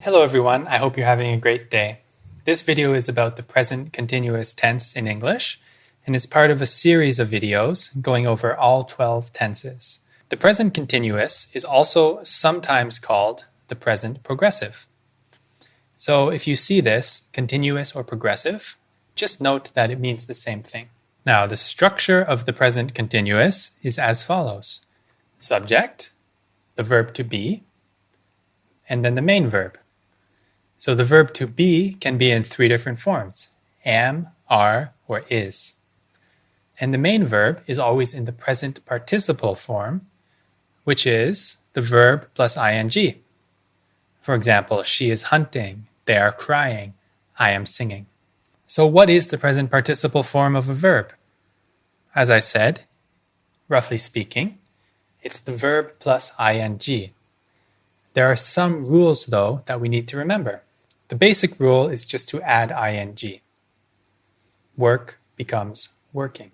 Hello everyone, I hope you're having a great day. This video is about the present continuous tense in English, and it's part of a series of videos going over all 12 tenses. The present continuous is also sometimes called the present progressive. So if you see this, continuous or progressive, just note that it means the same thing. Now, the structure of the present continuous is as follows. Subject, the verb to be, and then the main verb. So the verb to be can be in three different forms: am, are, or is. And the main verb is always in the present participle form, which is the verb plus ing. For example, she is hunting, they are crying, I am singing. So what is the present participle form of a verb? As I said, roughly speaking, it's the verb plus ing. There are some rules, though, that we need to remember. The basic rule is just to add ing. Work becomes working.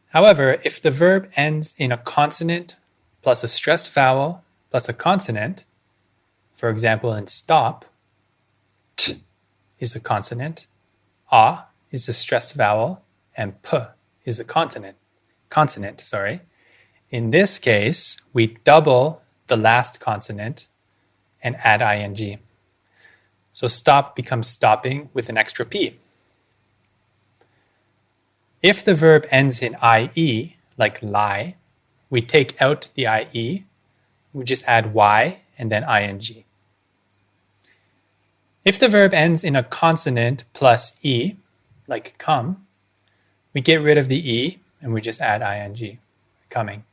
However, if the verb ends in a consonant plus a stressed vowel plus a consonant, for example in stop, t is a consonant, a is a stressed vowel, and p is a consonant. In this case, we double the last consonant and add ing. So stop becomes stopping with an extra p. If the verb ends in ie, like lie, we take out the ie, we just add y and then ing. If the verb ends in a consonant plus e, like come, we get rid of the e and we just add ing, coming.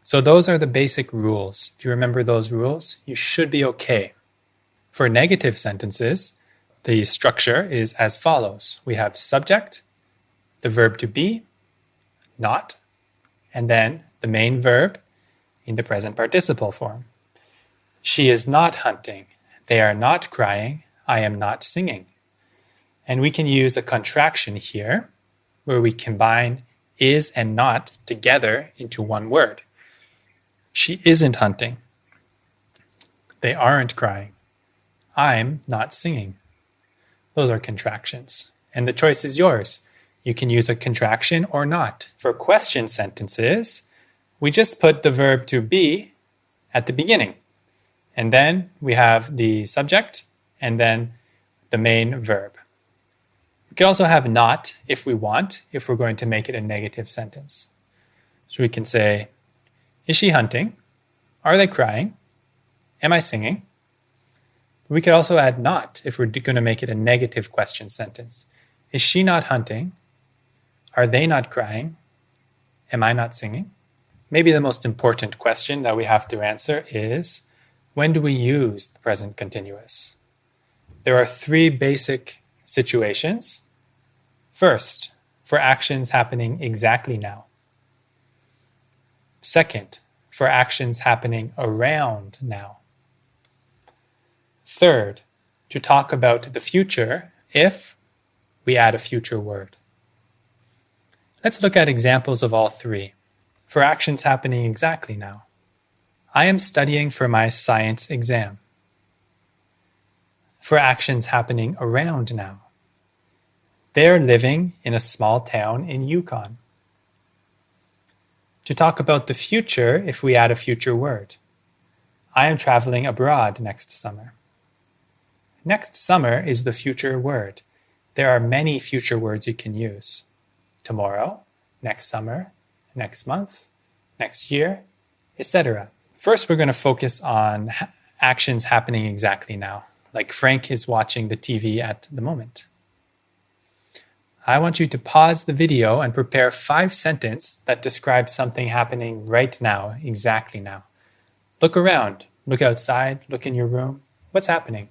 So those are the basic rules. If you remember those rules, you should be okay. For negative sentences, the structure is as follows. We have subject, the verb to be, not, and then the main verb in the present participle form. She is not hunting. They are not crying. I am not singing. And we can use a contraction here where we combine is and not together into one word. She isn't hunting. They aren't crying. I'm not singing. Those are contractions. And the choice is yours. You can use a contraction or not. For question sentences, we just put the verb to be at the beginning. And then we have the subject and then the main verb. We can also have not if we want, if we're going to make it a negative sentence. So we can say, is she hunting? Are they crying? Am I singing? We could also add not if we're going to make it a negative question sentence. Is she not hunting? Are they not crying? Am I not singing? Maybe the most important question that we have to answer is, when do we use the present continuous? There are three basic situations. First, for actions happening exactly now. Second, for actions happening around now. Third, to talk about the future if we add a future word. Let's look at examples of all three. For actions happening exactly now. I am studying for my science exam. For actions happening around now. They're living in a small town in Yukon. To talk about the future if we add a future word. I am traveling abroad next summer. Next summer is the future word. There are many future words you can use. Tomorrow, next summer, next month, next year, etc. First, we're going to focus on actions happening exactly now, like Frank is watching the TV at the moment. I want you to pause the video and prepare 5 sentences that describe something happening right now, exactly now. Look around, look outside, look in your room. What's happening?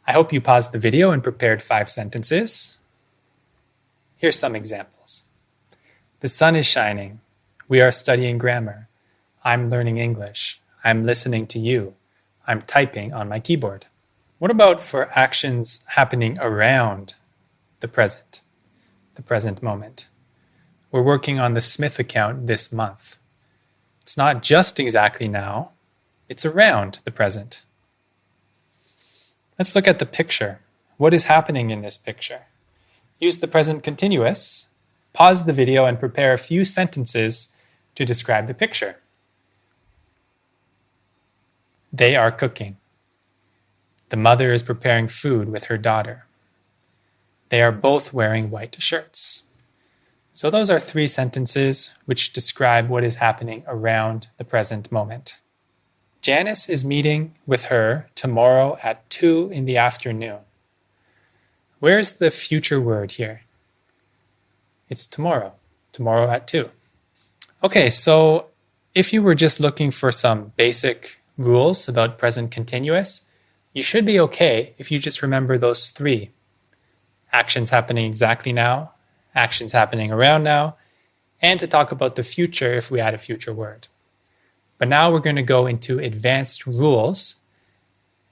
I hope you paused the video and prepared 5 sentences. Here's some examples. The sun is shining. We are studying grammar. I'm learning English. I'm listening to you. I'm typing on my keyboard. What about for actions happening around the present moment? We're working on the Smith account this month. It's not just exactly now, it's around the present. Let's look at the picture. What is happening in this picture? Use the present continuous, pause the video, and prepare a few sentences to describe the picture. They are cooking. The mother is preparing food with her daughter. They are both wearing white shirts. So those are 3 sentences which describe what is happening around the present moment. Janice is meeting with her tomorrow at 2 in the afternoon. Where's the future word here? It's tomorrow. Tomorrow at 2. Okay, so if you were just looking for some basic rules about present continuous, you should be okay if you just remember those 3. Actions happening exactly now, actions happening around now, and to talk about the future if we add a future word. But now we're going to go into advanced rules,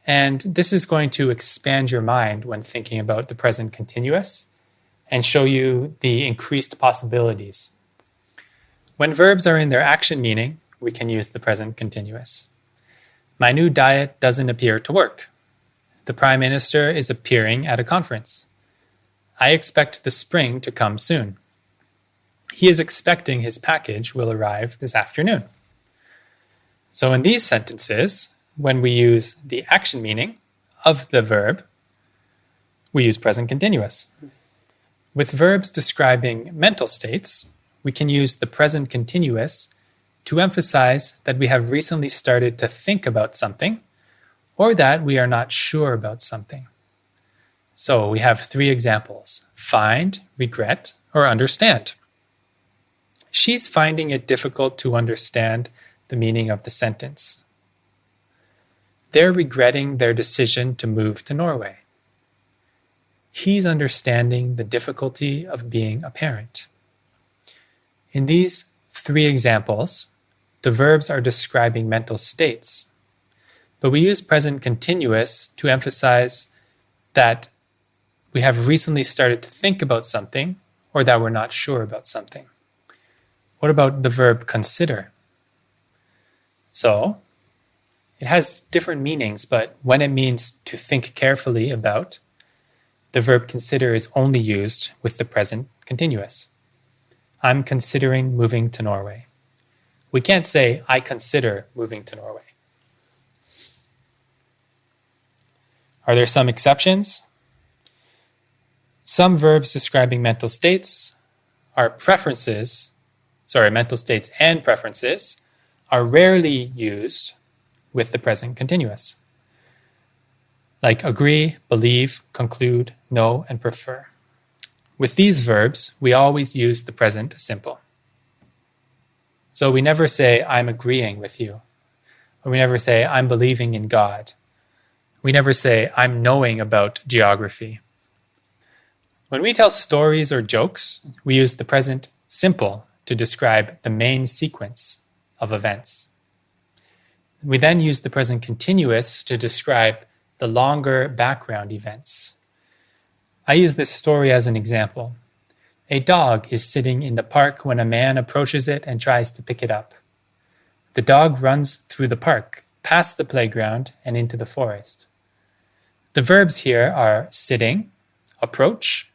and this is going to expand your mind when thinking about the present continuous and show you the increased possibilities. When verbs are in their action meaning, we can use the present continuous. My new diet doesn't appear to work. The Prime Minister is appearing at a conference. I expect the spring to come soon. He is expecting his package will arrive this afternoon. So in these sentences, when we use the action meaning of the verb, we use present continuous. With verbs describing mental states, we can use the present continuous to emphasize that we have recently started to think about something or that we are not sure about something. So we have 3 examples: find, regret, or understand. She's finding it difficult to understand the meaning of the sentence. They're regretting their decision to move to Norway. He's understanding the difficulty of being a parent. In these 3 examples, the verbs are describing mental states, but we use present continuous to emphasize that we have recently started to think about something or that we're not sure about something. What about the verb consider? So, it has different meanings, but when it means to think carefully about, the verb consider is only used with the present continuous. I'm considering moving to Norway. We can't say, I consider moving to Norway. Are there some exceptions? Some verbs describing mental states and preferences are rarely used with the present continuous, like agree, believe, conclude, know, and prefer. With these verbs, we always use the present simple. So we never say, I'm agreeing with you. Or we never say, I'm believing in God. We never say, I'm knowing about geography. When we tell stories or jokes, we use the present simple to describe the main sequence of events. We then use the present continuous to describe the longer background events. I use this story as an example. A dog is sitting in the park when a man approaches it and tries to pick it up. The dog runs through the park, past the playground, and into the forest. The verbs here are sitting, approach,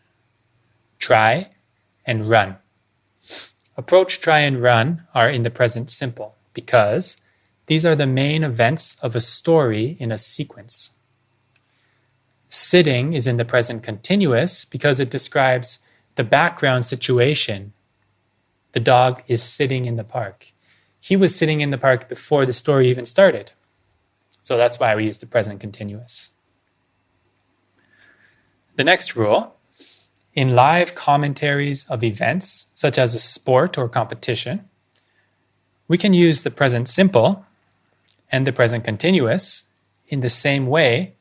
try, and run. Approach, try, and run are in the present simple because these are the main events of a story in a sequence. Sitting is in the present continuous because it describes the background situation. The dog is sitting in the park. He was sitting in the park before the story even started. So that's why we use the present continuous. The next rule, in live commentaries of events, such as a sport or competition, we can use the present simple and the present continuous in the same way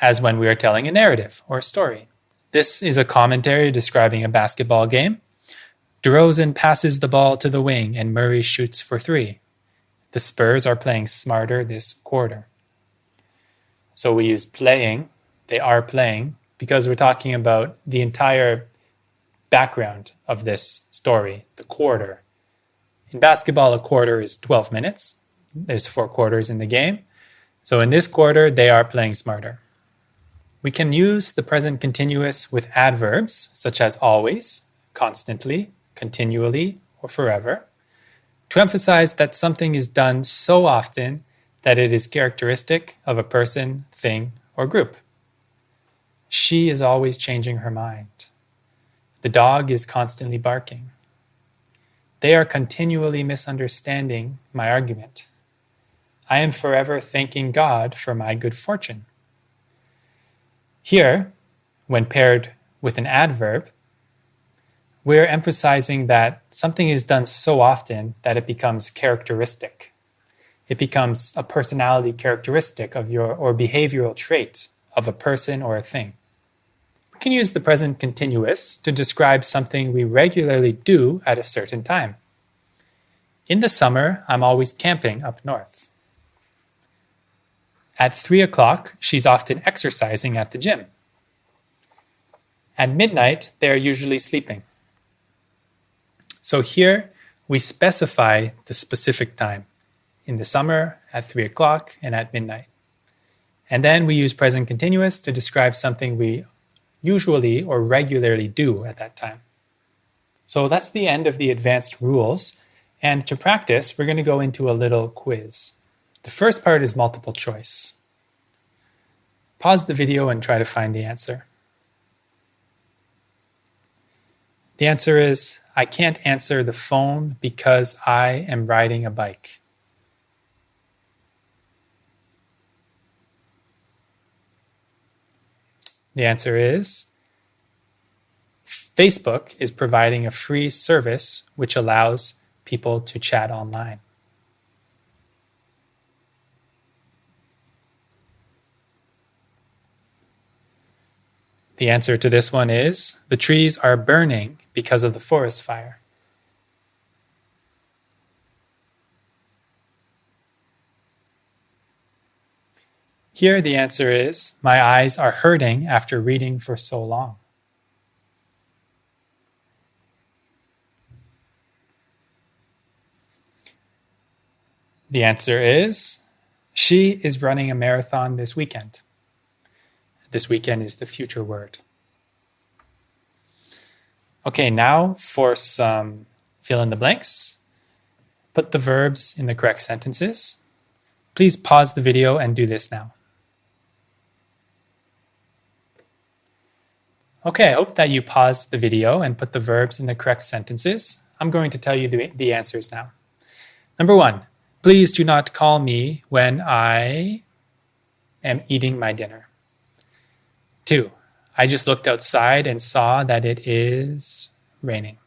as when we are telling a narrative or a story. This is a commentary describing a basketball game. DeRozan passes the ball to the wing and Murray shoots for 3. The Spurs are playing smarter this quarter. So we use playing, they are playing, because we're talking about the entire background of this story, the quarter. In basketball, a quarter is 12 minutes. There's 4 quarters in the game. So in this quarter, they are playing smarter. We can use the present continuous with adverbs, such as always, constantly, continually, or forever, to emphasize that something is done so often that it is characteristic of a person, thing, or group. She is always changing her mind. The dog is constantly barking. They are continually misunderstanding my argument. I am forever thanking God for my good fortune. Here, when paired with an adverb, we're emphasizing that something is done so often that it becomes characteristic. It becomes a personality characteristic of or behavioral trait of a person or a thing. We can use the present continuous to describe something we regularly do at a certain time. In the summer, I'm always camping up north. At 3 o'clock, she's often exercising at the gym. At midnight, they are usually sleeping. So here, we specify the specific time. In the summer, at 3 o'clock, and at midnight. And then we use present continuous to describe something we usually or regularly do at that time. So that's the end of the advanced rules. And to practice, we're going to go into a little quiz. The first part is multiple choice. Pause the video and try to find the answer. The answer is, I can't answer the phone because I am riding a bike. The answer is, Facebook is providing a free service which allows people to chat online. The answer to this one is, the trees are burning because of the forest fire. Here the answer is, my eyes are hurting after reading for so long. The answer is, she is running a marathon this weekend. This weekend is the future word. Okay, now for some fill in the blanks. Put the verbs in the correct sentences. Please pause the video and do this now. Okay, I hope that you paused the video and put the verbs in the correct sentences. I'm going to tell you the answers now. Number 1, please do not call me when I am eating my dinner. 2, I just looked outside and saw that it is raining.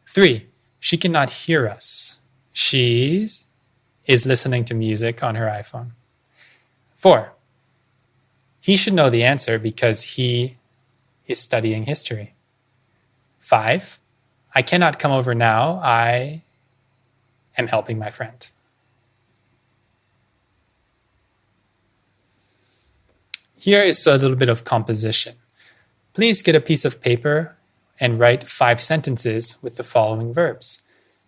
3, she cannot hear us. She is listening to music on her iPhone. 4, he should know the answer because he is studying history. 5, I cannot come over now. I am helping my friend. Here is a little bit of composition. Please get a piece of paper and write 5 sentences with the following verbs.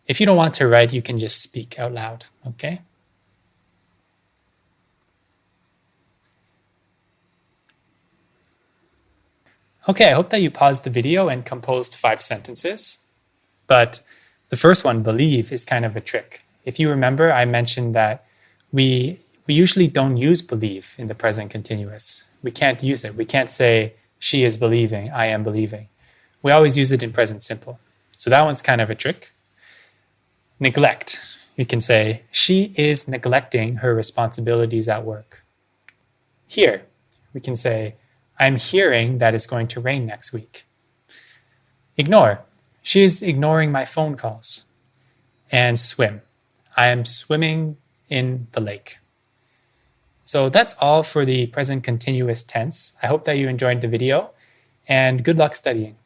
If you don't want to write, you can just speak out loud, okay? Okay, I hope that you paused the video and composed 5 sentences. But the first one, believe, is kind of a trick. If you remember, I mentioned that we usually don't use believe in the present continuous. We can't use it. We can't say, she is believing, I am believing. We always use it in present simple. So that one's kind of a trick. Neglect. You can say, she is neglecting her responsibilities at work. Hear. We can say, I'm hearing that it's going to rain next week. Ignore. She is ignoring my phone calls. And swim. I am swimming in the lake. So that's all for the present continuous tense. I hope that you enjoyed the video, and good luck studying.